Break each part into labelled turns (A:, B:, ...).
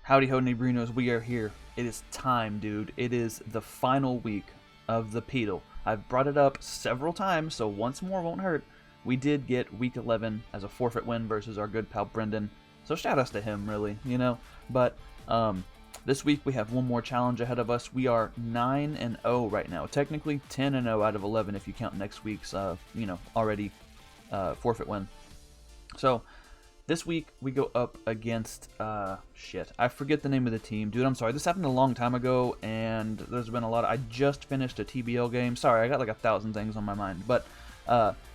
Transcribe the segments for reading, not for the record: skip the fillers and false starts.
A: Howdy ho, Nebrinos, we are here. It is time, dude. It is the final week of the PTL. I've brought it up several times, so once more won't hurt. We did get week 11 as a forfeit win versus our good pal Brendan, so shout outs to him, really, you know. But this week we have one more challenge ahead of us. We are 9-0 right now, technically 10-0 out of 11 if you count next week's, already forfeit win. So this week we go up against shit. I forget the name of the team, dude. I'm sorry. This happened a long time ago, and there's been a lot. I just finished a TBL game. Sorry, I got like 1,000 things on my mind. But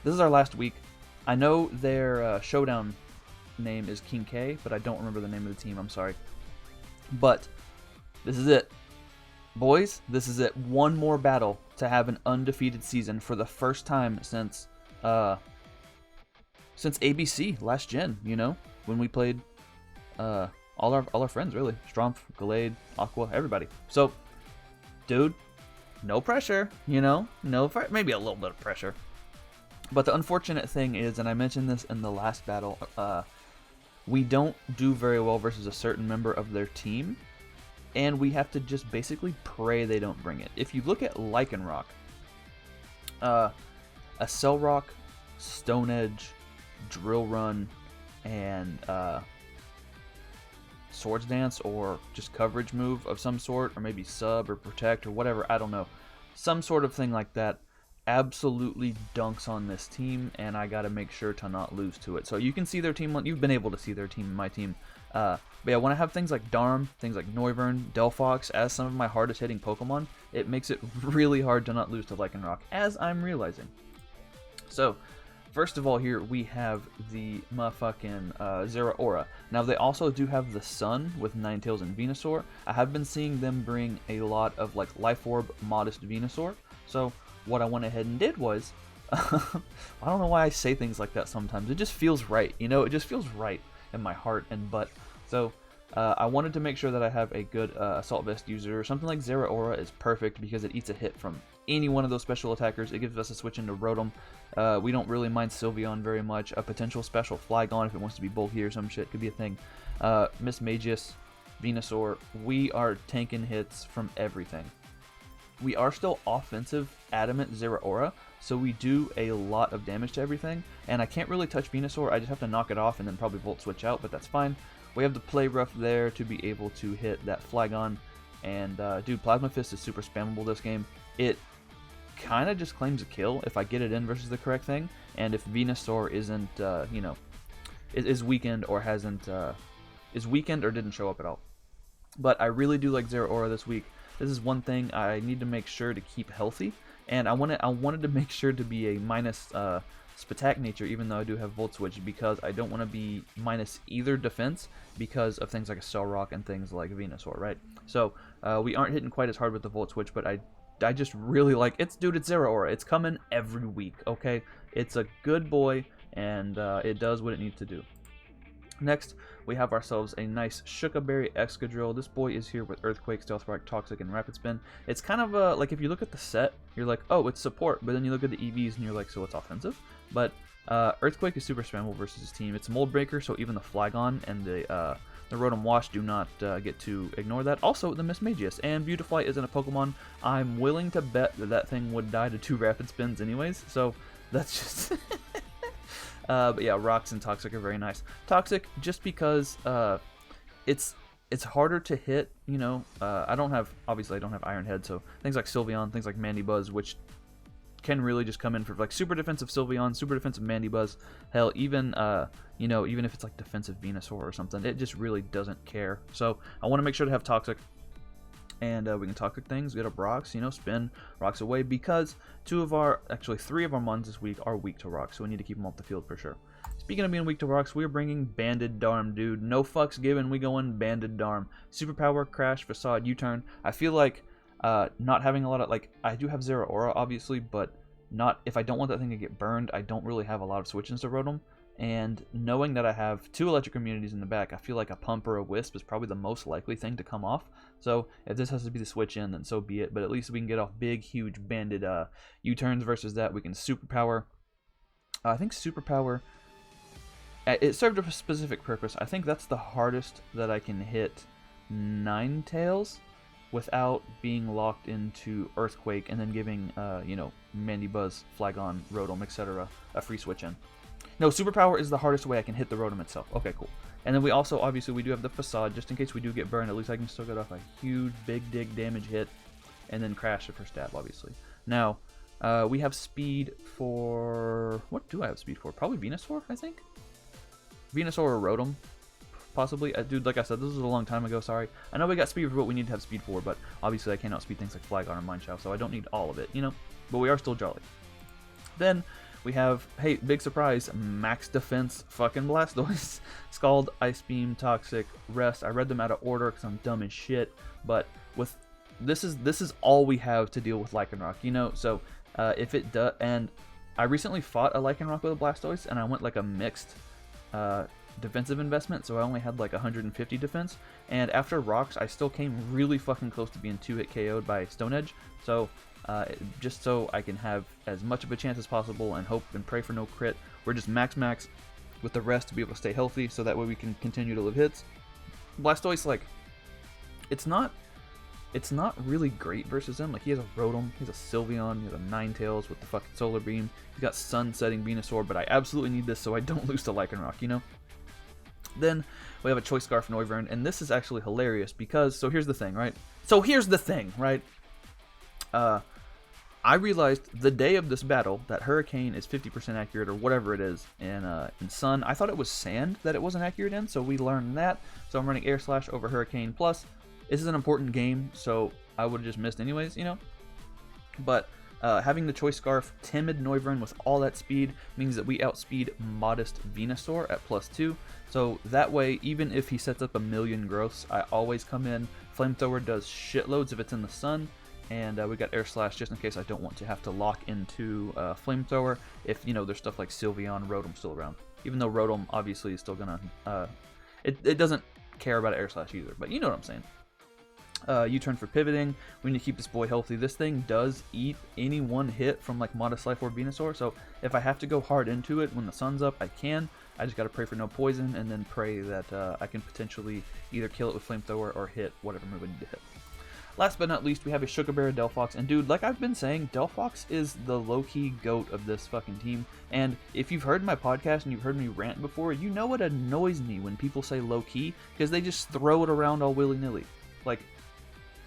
A: this is our last week. I know their showdown name is King K, but I don't remember the name of the team. I'm sorry. But this is it, boys. This is it. One more battle to have an undefeated season for the first time since ABC last gen, you know, when we played all our friends, really. Strumpf, Glade, Aqua, everybody. So, dude, no pressure, you know, maybe a little bit of pressure. But the unfortunate thing is, and I mentioned this in the last battle, we don't do very well versus a certain member of their team, and we have to just basically pray they don't bring it. If you look at Lycanroc, a Cell Rock, Stone Edge, Drill Run, and Swords Dance, or just coverage move of some sort, or maybe sub or protect or whatever, I don't know, some sort of thing like that, absolutely dunks on this team, and I gotta make sure to not lose to it. So you can see their team, you've been able to see their team, my team, but yeah, when I have things like Darm, things like Noivern, Delphox as some of my hardest hitting Pokemon, it makes it really hard to not lose to Lycanroc, as I'm realizing. So first of all, here we have the motherfucking Zeraora. Now, they also do have the Sun with Ninetales and Venusaur. I have been seeing them bring a lot of like Life Orb, Modest Venusaur. So what I went ahead and did was, I don't know why I say things like that sometimes. It just feels right, you know? It just feels right in my heart and butt. So I wanted to make sure that I have a good Assault Vest user. Something like Zeraora is perfect because it eats a hit from any one of those special attackers. It gives us a switch into Rotom. We don't really mind Sylveon very much. A potential special Flygon if it wants to be bulky or some shit could be a thing. Miss Magius, Venusaur, we are tanking hits from everything. We are still offensive, adamant Zeraora, so we do a lot of damage to everything. And I can't really touch Venusaur, I just have to knock it off and then probably Volt Switch out, but that's fine. We have the Play Rough there to be able to hit that Flygon. And dude, Plasma Fist is super spammable this game. It kind of just claims a kill if I get it in versus the correct thing, and if Venusaur isn't, is weakened or hasn't, is weakened or didn't show up at all. But I really do like Zeraora this week. This is one thing I need to make sure to keep healthy, and I wanted to make sure to be a minus Spatak nature, even though I do have Volt Switch, because I don't want to be minus either defense because of things like a Cell Rock and things like Venusaur, right? So we aren't hitting quite as hard with the Volt Switch, but I just really like it's Zeraora. It's coming every week, okay? It's a good boy, and it does what it needs to do. Next, we have ourselves a nice Shukaberry Excadrill. This boy is here with Earthquake, Stealth Strike, Toxic, and Rapid Spin. It's kind of like if you look at the set, you're like, oh, it's support, but then you look at the EVs and you're like, so it's offensive? But Earthquake is super spammable versus his team. It's Mold Breaker, so even the Flygon and the Rotom Wash do not get to ignore that. Also, the Miss Magius, and Beautifly isn't a Pokemon. I'm willing to bet that thing would die to 2 Rapid Spins anyways, so that's just... but yeah, Rocks and Toxic are very nice. Toxic, just because it's harder to hit, you know. Obviously I don't have Iron Head, so things like Sylveon, things like Mandibuzz, which can really just come in for like super defensive Sylveon, super defensive Mandibuzz. Hell, even even if it's like defensive Venusaur or something, it just really doesn't care. So I want to make sure to have Toxic. And we can Toxic things, get up Rocks, spin Rocks away, because 3 of our Mons this week are weak to Rocks, so we need to keep them off the field for sure. Speaking of being weak to Rocks, we're bringing Banded Darm, dude. No fucks given, we going Banded Darm. Superpower, Crash, Facade, U-Turn. I feel like not having a lot of, I do have Zeraora, obviously, but not if I don't want that thing to get burned, I don't really have a lot of switches to Rotom. And knowing that I have 2 electric immunities in the back, I feel like a Pump or a Wisp is probably the most likely thing to come off. So if this has to be the switch in, then so be it. But at least we can get off big, huge, banded U-turns versus that. We can Superpower. I think Superpower, it served a specific purpose. I think that's the hardest that I can hit Ninetales without being locked into Earthquake and then giving, you know, Mandibuzz, Flygon, Rotom, etc. a free switch in. No, Superpower is the hardest way I can hit the Rotom itself. Okay, cool. And then we also, obviously, we do have the Facade, just in case we do get burned. At least I can still get off a huge, big dig damage hit, and then crash it for stab, obviously. Now, we have speed for... What do I have speed for? Probably Venusaur, I think? Venusaur or Rotom, possibly. Dude, like I said, this was a long time ago, sorry. I know we got speed for what we need to have speed for, but obviously I can't outspeed things like Flygon or Mineshaft, so I don't need all of it, you know? But we are still jolly. Then... we have, hey, big surprise, max defense fucking Blastoise. Scald, Ice Beam, Toxic, Rest. I read them out of order because I'm dumb as shit. But with this is all we have to deal with Lycanroc, you know. So if it does, and I recently fought a Lycanroc with a Blastoise, and I went like a mixed defensive investment. So I only had like 150 defense. And after Rocks, I still came really fucking close to being 2-hit KO'd by Stone Edge. So. Just so I can have as much of a chance as possible and hope and pray for no crit. We're just max with the rest to be able to stay healthy, so that way we can continue to live hits. Blastoise, like, it's not really great versus him. Like, he has a Rotom, he has a Sylveon, he has a Ninetales with the fucking Solar Beam. He's got Sun-setting Venusaur, but I absolutely need this so I don't lose to Lycanroc, you know? Then we have a Choice Scarf Noivern, and this is actually hilarious because, so here's the thing, right? I realized the day of this battle that Hurricane is 50% accurate or whatever it is in Sun. I thought it was Sand that it wasn't accurate in, so we learned that. So I'm running Air Slash over Hurricane. Plus, this is an important game, so I would have just missed anyways, you know? But having the Choice Scarf, Timid Noivern with all that speed means that we outspeed Modest Venusaur at +2. So that way, even if he sets up a million growths, I always come in. Flamethrower does shitloads if it's in the Sun. And we got Air Slash just in case I don't want to have to lock into Flamethrower if, you know, there's stuff like Sylveon, Rotom still around. Even though Rotom obviously is still gonna... it doesn't care about Air Slash either, but you know what I'm saying. U-turn for pivoting. We need to keep this boy healthy. This thing does eat any one hit from like Modest Life Orb Venusaur, so if I have to go hard into it when the sun's up, I can. I just gotta pray for no poison and then pray that I can potentially either kill it with Flamethrower or hit whatever move I need to hit. Last but not least, we have a Sugar Bear Delphox, and dude, like I've been saying, Delphox is the low-key GOAT of this fucking team, and if you've heard my podcast and you've heard me rant before, you know what annoys me when people say low-key, because they just throw it around all willy-nilly. Like,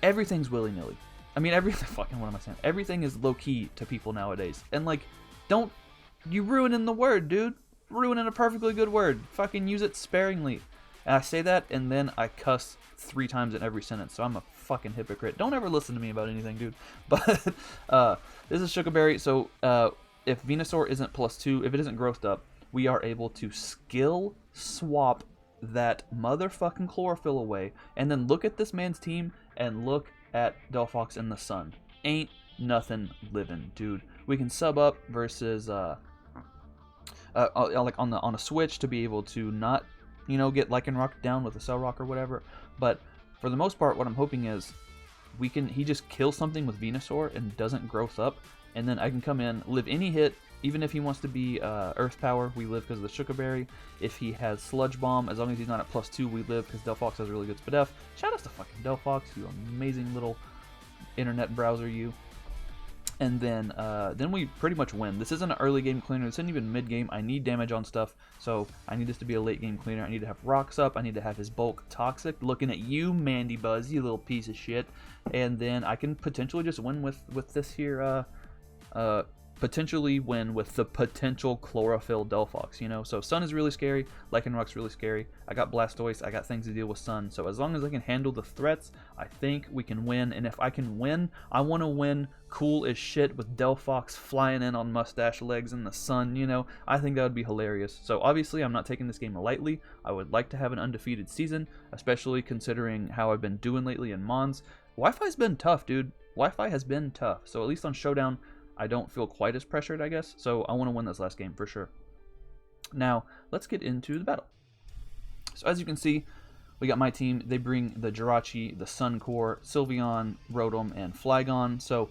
A: everything's willy-nilly. I mean, fucking, what am I saying? Everything is low-key to people nowadays, and like, you ruining the word, dude. Ruining a perfectly good word. Fucking use it sparingly. And I say that, and then I cuss 3 times in every sentence, so I'm a fucking hypocrite. Don't ever listen to me about anything, dude. But this is Sugar Berry, so if Venusaur isn't +2, if it isn't growthed up, we are able to skill swap that motherfucking chlorophyll away, and then look at this man's team, and look at Delphox in the sun. Ain't nothing living, dude. We can sub up versus, like on a switch to be able to not, you know, get Lycanroc down with a Cell Rock or whatever, but for the most part, what I'm hoping is he just kills something with Venusaur and doesn't growth up, and then I can come in, live any hit, even if he wants to be Earth Power, we live because of the Sugar Berry. If he has Sludge Bomb, as long as he's not at +2, we live because Delphox has really good SPDF. Shout out to fucking Delphox, you amazing little internet browser, you. And then we pretty much win. This isn't an early game cleaner. This isn't even mid game. I need damage on stuff, so I need this to be a late game cleaner. I need to have Rocks up. I need to have his bulk Toxic. Looking at you, Mandibuzz, you little piece of shit. And then I can potentially just win with this here. Potentially win with the potential Chlorophyll Delphox, you know? So Sun is really scary, Lycanroc's really scary, I got Blastoise, I got things to deal with Sun, so as long as I can handle the threats, I think we can win, and if I can win, I want to win cool as shit with Delphox flying in on mustache legs in the sun, you know? I think that would be hilarious. So obviously I'm not taking this game lightly. I would like to have an undefeated season, especially considering how I've been doing lately in Mons. Wi-Fi's been tough, dude. Wi-Fi has been tough, so at least on Showdown, I don't feel quite as pressured, I guess, so I want to win this last game for sure. Now, let's get into the battle. So as you can see, we got my team. They bring the Jirachi, the Suncor, Sylveon, Rotom, and Flygon, so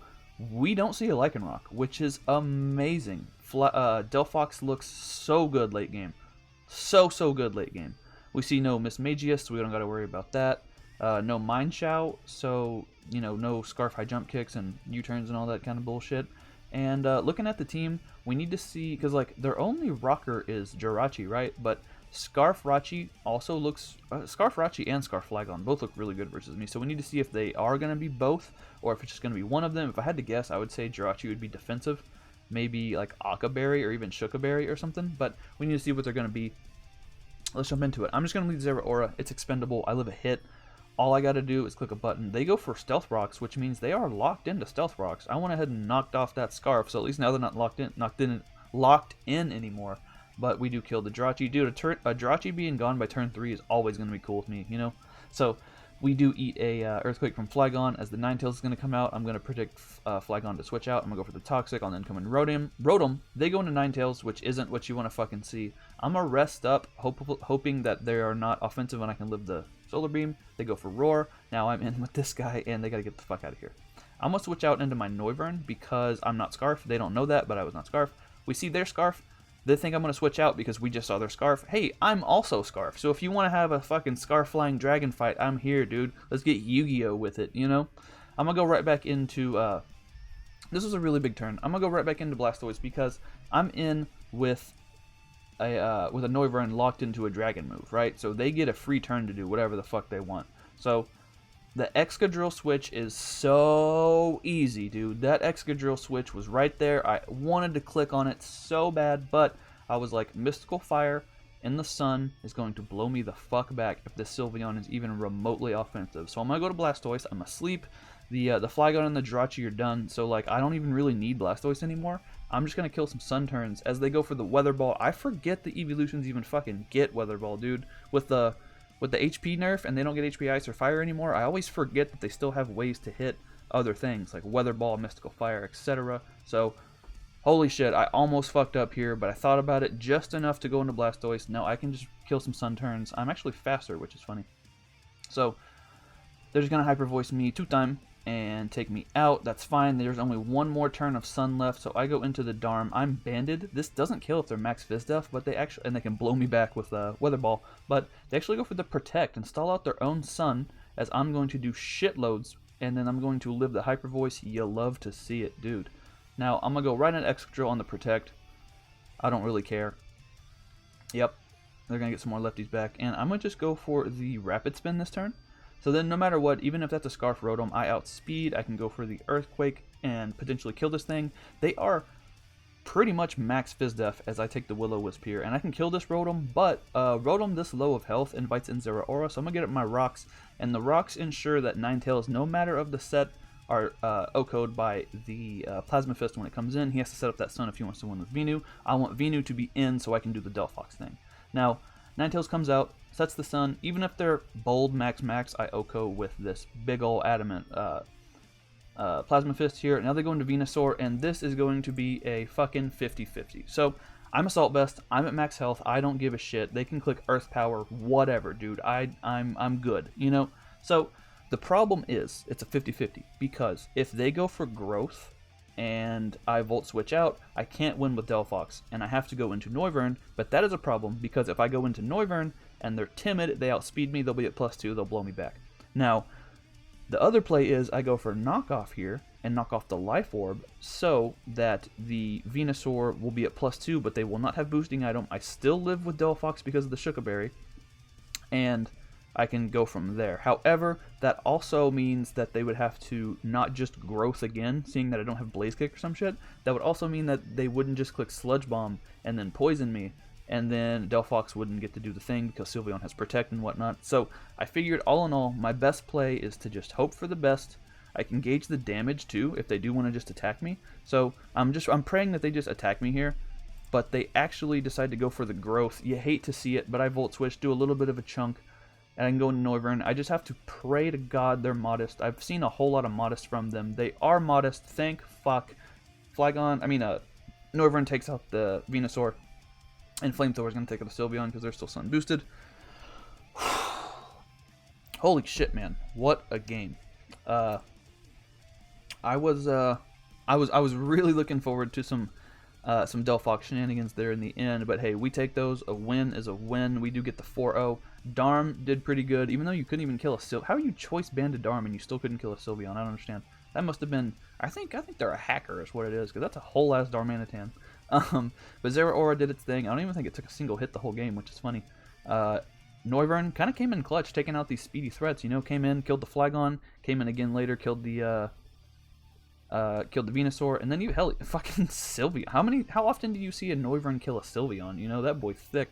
A: we don't see a Lycanroc, which is amazing. Delphox looks so good late game. So good late game. We see no Miss Magius, so we don't got to worry about that. no Mind Shout, so, you know, no Scarf High Jump Kicks and U-turns and all that kind of bullshit. And looking at the team, we need to see, because, like, their only rocker is Jirachi, right? But Scarf Rachi also looks, Scarf Rachi and Scarf Flagon both look really good versus me, so we need to see if they are going to be both, or if it's just going to be one of them. If I had to guess, I would say Jirachi would be defensive, maybe like Akaberry or even Shukaberry or something, but we need to see what they're going to be. Let's jump into it. I'm just going to lead Zeraora. It's expendable. I live a hit. All I got to do is click a button. They go for Stealth Rocks, which means they are locked into Stealth Rocks. I went ahead and knocked off that Scarf, so at least now they're not locked in anymore. But we do kill the Jirachi. Dude, a Jirachi being gone by turn 3 is always going to be cool with me, you know? So we do eat a Earthquake from Flagon. As the Ninetales is going to come out, I'm going to predict Flagon to switch out. I'm going to go for the Toxic. I'll then come in Rotom. They go into Ninetales, which isn't what you want to fucking see. I'm going to rest up, hoping that they are not offensive and I can live the Solar Beam. They go for Roar. Now I'm in with this guy, and they got to get the fuck out of here. I'm going to switch out into my Noivern because I'm not Scarf. They don't know that, but I was not Scarf. We see their Scarf. They think I'm going to switch out because we just saw their Scarf. Hey, I'm also Scarf. So if you want to have a fucking Scarf Flying Dragon fight, I'm here, dude. Let's get Yu-Gi-Oh with it, you know? I'm going to go right back into... this was a really big turn. I'm going to go right back into Blastoise because I'm in with a Noivern locked into a Dragon move, right? So they get a free turn to do whatever the fuck they want. So the Excadrill switch is so easy, dude. That Excadrill switch was right there. I wanted to click on it so bad, but I was like, Mystical Fire in the sun is going to blow me the fuck back if this Sylveon is even remotely offensive. So I'm going to go to Blastoise. I'm asleep. The Flygon and the Jirachi are done, so like I don't even really need Blastoise anymore. I'm just going to kill some Sun turns. As they go for the Weather Ball, I forget the evolutions even fucking get Weather Ball, dude. With the HP nerf and they don't get HP Ice or Fire anymore, I always forget that they still have ways to hit other things like Weather Ball, Mystical Fire, etc. So, holy shit, I almost fucked up here, but I thought about it just enough to go into Blastoise. Now I can just kill some Sun turns. I'm actually faster, which is funny. So, they're just going to Hyper Voice me 2-time and take me out. That's fine. There's only one more turn of Sun left, so I go into the Darm. I'm banded. This doesn't kill if they're max Fizdef, but they actually, and they can blow me back with Weather Ball, but they actually go for the Protect and stall out their own Sun, as I'm going to do shitloads, and then I'm going to live the Hyper Voice. You love to see it, dude. Now, I'm going to go right into Excadrill on the Protect. I don't really care. Yep, they're going to get some more lefties back, and I'm going to just go for the Rapid Spin this turn. So then no matter what, even if that's a Scarf Rotom, I outspeed, I can go for the Earthquake and potentially kill this thing. They are pretty much max Fizdef as I take the Will-O-Wisp here, and I can kill this Rotom, but Rotom this low of health invites in Zeraora, so I'm going to get up my Rocks, and the Rocks ensure that Ninetales, no matter of the set, are OHKO'd by the Plasma Fist when it comes in. He has to set up that Sun if he wants to win with Venu. I want Venu to be in so I can do the Delphox thing. Now, Ninetales comes out, sets the Sun. Even if they're bold max, I OHKO with this big ol' adamant Plasma Fist here. Now they go into Venusaur, and this is going to be a fucking 50-50. So I'm Assault Vest. I'm at max health. I don't give a shit. They can click Earth Power, whatever, dude. I'm good, you know. So the problem is it's a 50-50 because if they go for Growth and I Volt Switch out, I can't win with Delphox, and I have to go into Noivern, but that is a problem because if I go into Noivern and they're timid, they outspeed me, they'll be at +2, they'll blow me back. Now, the other play is I go for Knockoff here and knock off the Life Orb so that the Venusaur will be at +2, but they will not have boosting item. I still live with Delphox because of the Shukaberry, and I can go from there. However, that also means that they would have to not just Growth again, seeing that I don't have Blaze Kick or some shit. That would also mean that they wouldn't just click Sludge Bomb and then poison me, and then Delphox wouldn't get to do the thing because Sylveon has Protect and whatnot. So I figured all in all, my best play is to just hope for the best. I can gauge the damage too if they do want to just attack me. So I'm praying that they just attack me here, but they actually decide to go for the Growth. You hate to see it, but I Volt Switch, do a little bit of a chunk, and I can go into Noivern. I just have to pray to God they're modest. I've seen a whole lot of modest from them. They are modest, thank fuck. Noivern takes out the Venusaur, and Flamethrower is going to take out the Sylveon because they're still Sun boosted. Holy shit, man. What a game. I was really looking forward to some Some Delphox shenanigans there in the end, but hey, we take those. A win is a win. We do get the 4-0. Darm did pretty good, even though you couldn't even kill a Sylveon. How are you choice banded Darm and you still couldn't kill a Sylveon? I don't understand. That must have been, I think they're a hacker is what it is, because that's a whole ass Darmanitan. But Zeraora did its thing. I don't even think it took a single hit the whole game, which is funny. Noivern kind of came in clutch, taking out these speedy threats. You know, came in, killed the Flygon, came in again later, killed the Venusaur, and then fucking Sylveon. How often do you see a Noivern kill a Sylveon? You know, that boy's thick.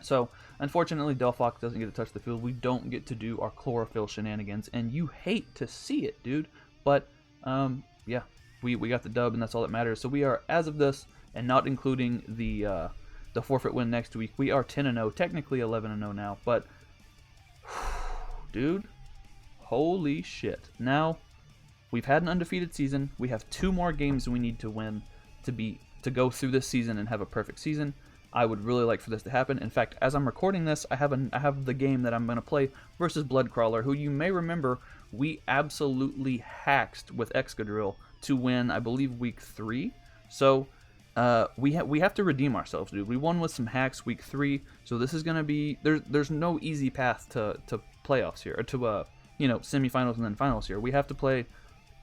A: So, unfortunately, Delphox doesn't get to touch the field. We don't get to do our chlorophyll shenanigans, and you hate to see it, dude. But, yeah, we got the dub, and that's all that matters. So we are, as of this, and not including the forfeit win next week, we are 10-0, technically 11-0 now. But, dude, holy shit. Now, we've had an undefeated season. We have 2 more games we need to win to go through this season and have a perfect season. I would really like for this to happen. In fact, as I'm recording this, I have the game that I'm going to play versus Bloodcrawler, who you may remember we absolutely haxed with Excadrill to win, I believe, week 3. So we have to redeem ourselves, dude. We won with some hacks week 3, so this is going to be there's no easy path to playoffs here, or to semifinals and then finals here. We have to play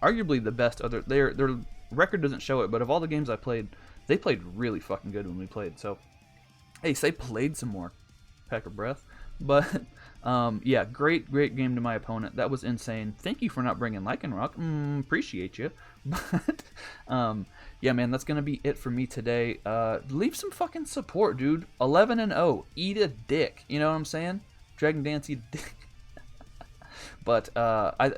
A: arguably the best other. Their record doesn't show it, but of all the games I played, they played really fucking good when we played. So, hey, say played some more. Peck of breath. But, yeah, great game to my opponent. That was insane. Thank you for not bringing Lycanroc. Appreciate you. But, yeah, man, that's going to be it for me today. Leave some fucking support, dude. 11-0. Eat a dick. You know what I'm saying? Dragon Dance, eat a dick. But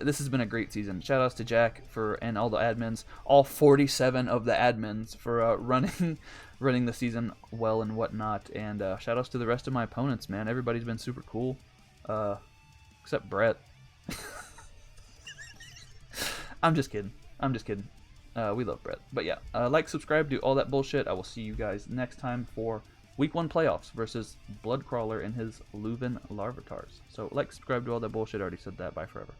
A: this has been a great season. Shout outs to Jack and all the admins, all 47 of the admins for running the season well and whatnot. And shout outs to the rest of my opponents, man. Everybody's been super cool, except Brett. I'm just kidding. We love Brett. But yeah, like, subscribe, do all that bullshit. I will see you guys next time for Week 1 playoffs versus Bloodcrawler and his Leuven Larvatars. So, like, subscribe to all that bullshit. I already said that. Bye forever.